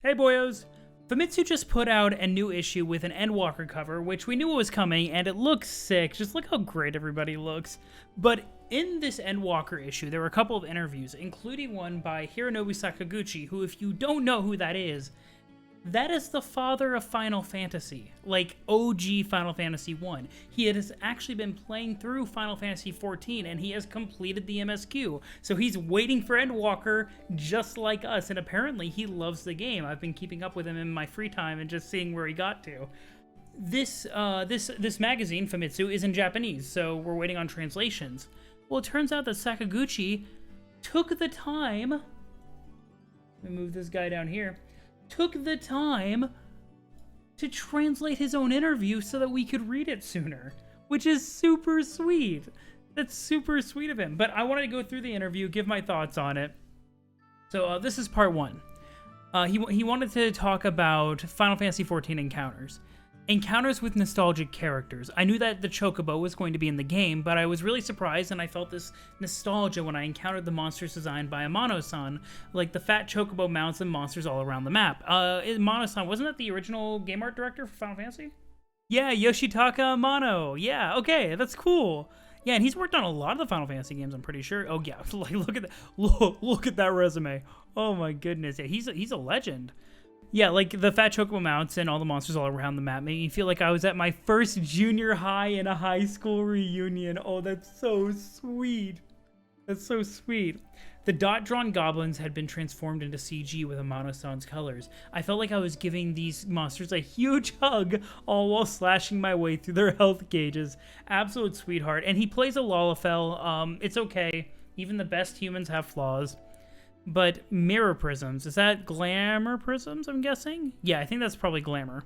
Hey boyos! Famitsu just put out a new issue with an endwalker cover, which we knew was coming, and it looks sick. Just look how great everybody looks. But in this endwalker issue, there were a couple of interviews, including one by Hironobu Sakaguchi, who, if you don't know who that is the father of Final Fantasy, like OG Final Fantasy 1. He has actually been playing through Final Fantasy 14, and he has completed the MSQ. So he's waiting for Endwalker just like us, and apparently he loves the game. I've been keeping up with him in my free time and just seeing where he got to. This magazine, Famitsu, is in Japanese, so we're waiting on translations. Well, it turns out that Sakaguchi took the time... Let me move this guy down here. Took the time to translate his own interview so that we could read it sooner, which is super sweet. That's super sweet of him. But I wanted to go through the interview, give my thoughts on it. So this is part one. He wanted to talk about Final Fantasy XIV encounters. Encounters with nostalgic characters. I knew that the Chocobo was going to be in the game, but I was really surprised and I felt this nostalgia when I encountered the monsters designed by Amano-san, like the fat Chocobo mounts and monsters all around the map. Amano-san, wasn't that the original game art director for Final Fantasy? Yeah, Yoshitaka Amano. Yeah, okay, that's cool. Yeah, and he's worked on a lot of the Final Fantasy games, I'm pretty sure. Oh yeah, like look at that, look at that resume. Oh my goodness, yeah, he's a legend. Yeah, like the fat chocobo mounts and all the monsters all around the map made me feel like I was at my first junior high in a high school reunion. Oh, that's so sweet. That's so sweet. The dot-drawn goblins had been transformed into CG with Amano-san's colors. I felt like I was giving these monsters a huge hug, all while slashing my way through their health gauges. Absolute sweetheart. And he plays a Lalafell. It's okay. Even the best humans have flaws. But mirror prisms, is that glamour prisms, I'm guessing? Yeah, I think that's probably glamour.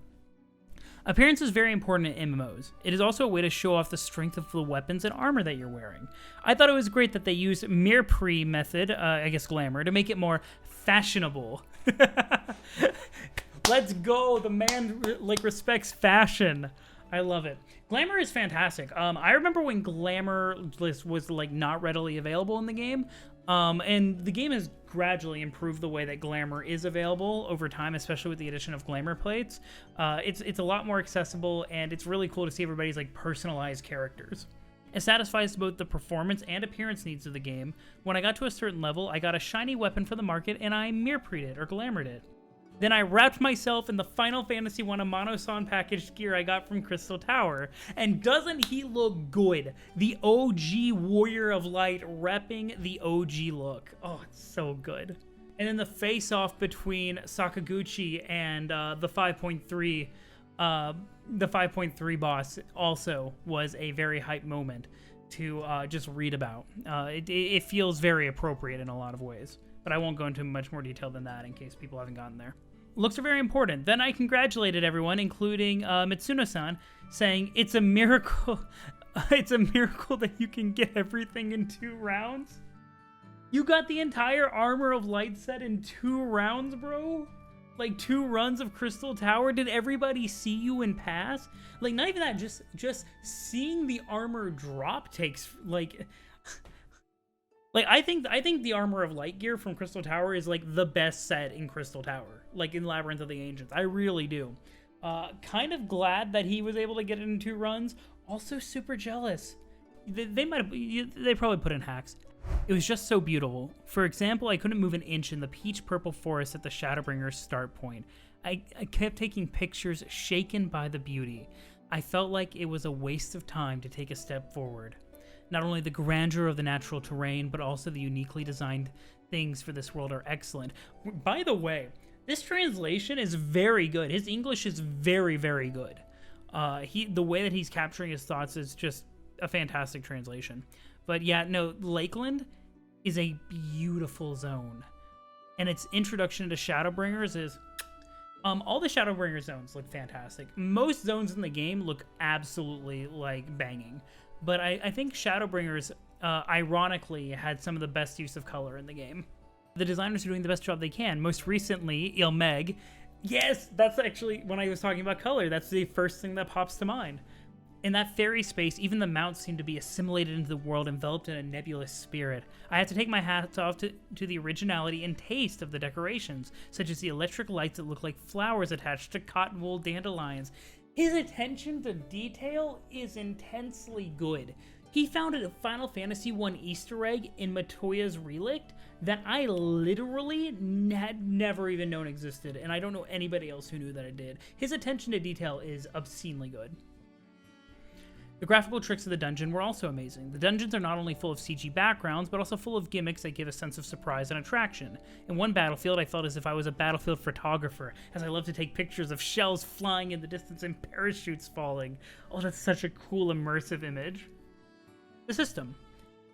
Appearance is very important in MMOs. It is also a way to show off the strength of the weapons and armor that you're wearing. I thought it was great that they used mirror method, I guess glamour, to make it more fashionable. Let's go, the man respects fashion. I love it. Glamour is fantastic. I remember when glamour was not readily available in the game. And the game has gradually improved the way that glamour is available over time, especially with the addition of glamour plates. It's a lot more accessible, and it's really cool to see everybody's personalized characters. It satisfies both the performance and appearance needs of the game. When I got to a certain level, I got a shiny weapon for the market, and I mirror-preed it or glamoured it. Then I wrapped myself in the Final Fantasy I Amano-san packaged gear I got from Crystal Tower. And doesn't he look good? The OG Warrior of Light repping the OG look. Oh, it's so good. And then the face-off between Sakaguchi and the 5.3 boss also was a very hype moment to just read about. It feels very appropriate in a lot of ways. But I won't go into much more detail than that in case people haven't gotten there. Looks are very important. Then I congratulated everyone, including Mitsuno-san, saying, it's a miracle. It's a miracle that you can get everything in 2 rounds. You got the entire Armor of Light set in 2 rounds, bro? 2 runs of Crystal Tower? Did everybody see you and pass? Not even that, just seeing the armor drop takes, I think the Armor of Light gear from Crystal Tower is, the best set in Crystal Tower. In Labyrinth of the Ancients. I really do. Kind of glad that he was able to get it in 2 runs. Also super jealous. They probably put in hacks. It was just so beautiful. For example, I couldn't move an inch in the peach-purple forest at the Shadowbringers start point. I kept taking pictures shaken by the beauty. I felt like it was a waste of time to take a step forward. Not only the grandeur of the natural terrain, but also the uniquely designed things for this world are excellent. By the way, this translation is very good. His English is very, very good. The way that he's capturing his thoughts is just a fantastic translation. But yeah, no, Lakeland is a beautiful zone. And its introduction to Shadowbringers is... all the Shadowbringer zones look fantastic. Most zones in the game look absolutely, banging. But I think Shadowbringers, ironically, had some of the best use of color in the game. The designers are doing the best job they can. Most recently, Ilmeg. Yes, that's actually, when I was talking about color, that's the first thing that pops to mind. In that fairy space, even the mounts seemed to be assimilated into the world, enveloped in a nebulous spirit. I had to take my hats off to the originality and taste of the decorations, such as the electric lights that look like flowers attached to cotton wool dandelions. His attention to detail is intensely good. He found a Final Fantasy I Easter egg in Matoya's relict that I literally had never even known existed, and I don't know anybody else who knew that it did. His attention to detail is obscenely good. The graphical tricks of the dungeon were also amazing. The dungeons are not only full of CG backgrounds, but also full of gimmicks that give a sense of surprise and attraction. In one battlefield, I felt as if I was a battlefield photographer, as I love to take pictures of shells flying in the distance and parachutes falling. Oh, that's such a cool, immersive image. The system.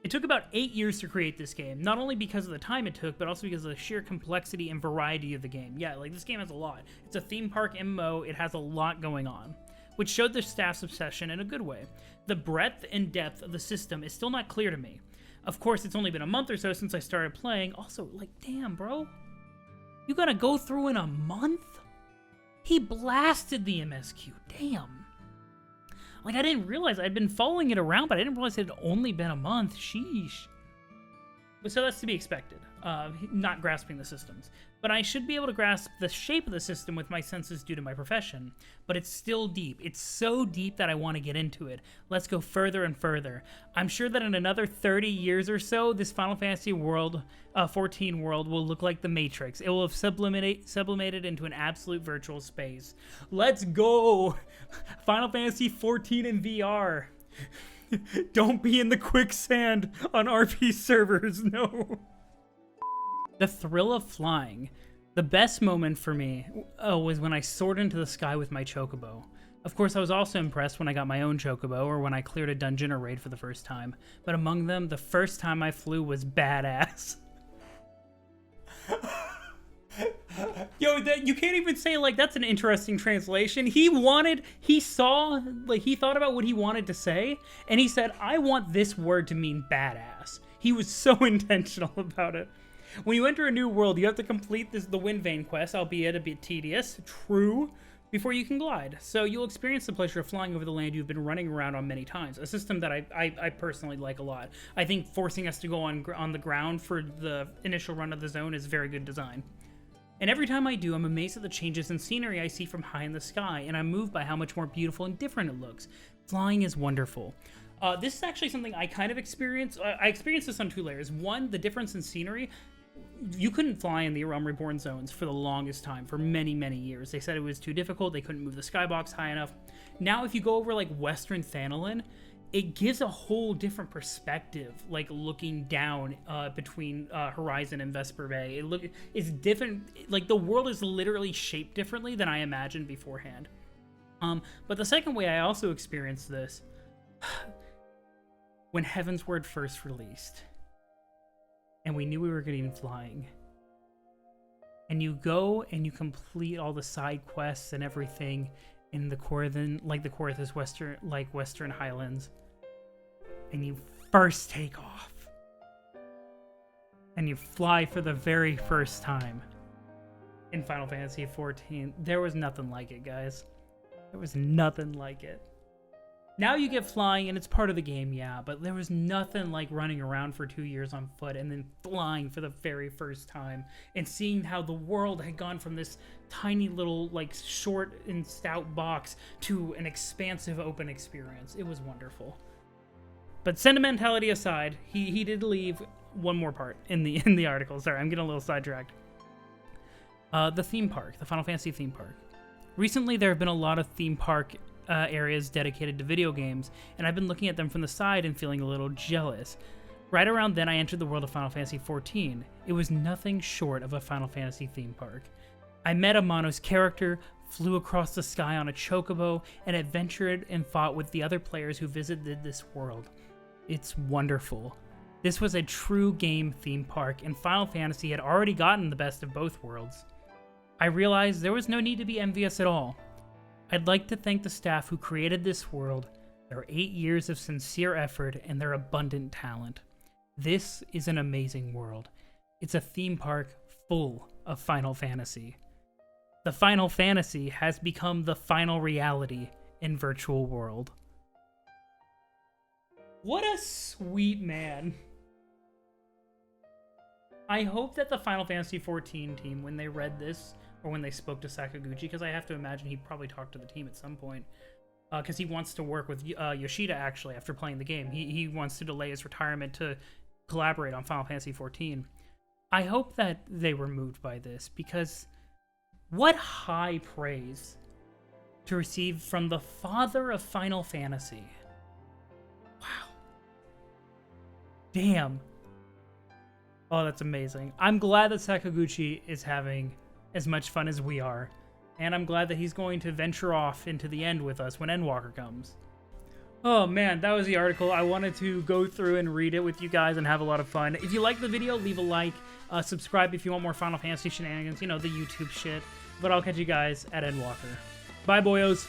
It took about 8 years to create this game, not only because of the time it took, but also because of the sheer complexity and variety of the game. Yeah, like, this game has a lot. It's a theme park MMO, it has a lot going on, which showed the staff's obsession in a good way. The breadth and depth of the system is still not clear to me. Of course, it's only been a month or so since I started playing. Also, like, damn, bro. You gotta go through in a month? He blasted the MSQ, damn. Like, I didn't realize I'd been following it around, but I didn't realize it had only been a month. Sheesh. But so that's to be expected, not grasping the systems. But I should be able to grasp the shape of the system with my senses due to my profession. But it's still deep. It's so deep that I want to get into it. Let's go further and further. I'm sure that in another 30 years or so, this Final Fantasy world, 14 world will look like the Matrix. It will have sublimated into an absolute virtual space. Let's go! Final Fantasy 14 in VR. Don't be in the quicksand on RP servers, no. The thrill of flying. The best moment for me was when I soared into the sky with my chocobo. Of course, I was also impressed when I got my own chocobo or when I cleared a dungeon or raid for the first time. But among them, the first time I flew was badass. Yo, you can't even say, like, that's an interesting translation. He thought about what he wanted to say, and he said, I want this word to mean badass. He was so intentional about it. When you enter a new world, you have to complete the Wind Vane quest, albeit a bit tedious, true, before you can glide. So you'll experience the pleasure of flying over the land you've been running around on many times, a system that I personally like a lot. I think forcing us to go on the ground for the initial run of the zone is very good design. And every time I do, I'm amazed at the changes in scenery I see from high in the sky, and I'm moved by how much more beautiful and different it looks. Flying is wonderful. This is actually something I kind of experienced. I experienced this on two layers. One, the difference in scenery. You couldn't fly in the Realm Reborn zones for the longest time, for many, many years. They said it was too difficult, they couldn't move the skybox high enough. Now, if you go over, like, Western Thaladin, it gives a whole different perspective, like, looking down between Horizon and Vesper Bay. It's different, like, the world is literally shaped differently than I imagined beforehand. But the second way I also experienced this, when Heavensward first released, and we knew we were getting flying, and you go and you complete all the side quests and everything in the Korthus Western Highlands, and you first take off, and you fly for the very first time in Final Fantasy XIV. There was nothing like it, guys. There was nothing like it. Now you get flying, and it's part of the game, yeah, but there was nothing like running around for 2 years on foot and then flying for the very first time and seeing how the world had gone from this tiny little, like, short and stout box to an expansive open experience. It was wonderful. But sentimentality aside, he did leave one more part in the article. Sorry, I'm getting a little sidetracked. The theme park, the Final Fantasy theme park. Recently, there have been a lot of theme park areas dedicated to video games, and I've been looking at them from the side and feeling a little jealous. Right around then, I entered the world of Final Fantasy XIV. It was nothing short of a Final Fantasy theme park. I met Amano's character, flew across the sky on a chocobo, and adventured and fought with the other players who visited this world. It's wonderful. This was a true game theme park, and Final Fantasy had already gotten the best of both worlds. I realized there was no need to be envious at all. I'd like to thank the staff who created this world, their 8 years of sincere effort, and their abundant talent. This is an amazing world. It's a theme park full of Final Fantasy. The Final Fantasy has become the final reality in Virtual World. What a sweet man. I hope that the Final Fantasy XIV team, when they read this, or when they spoke to Sakaguchi, because I have to imagine he probably talked to the team at some point, because he wants to work with Yoshida, actually, after playing the game. He wants to delay his retirement to collaborate on Final Fantasy XIV. I hope that they were moved by this, because what high praise to receive from the father of Final Fantasy. Wow. Damn. Oh, that's amazing. I'm glad that Sakaguchi is having as much fun as we are. And I'm glad that he's going to venture off into the end with us when Endwalker comes. Oh man, that was the article. I wanted to go through and read it with you guys and have a lot of fun. If you like the video, leave a like. Subscribe if you want more Final Fantasy shenanigans. You know, the YouTube shit. But I'll catch you guys at Endwalker. Bye, boyos.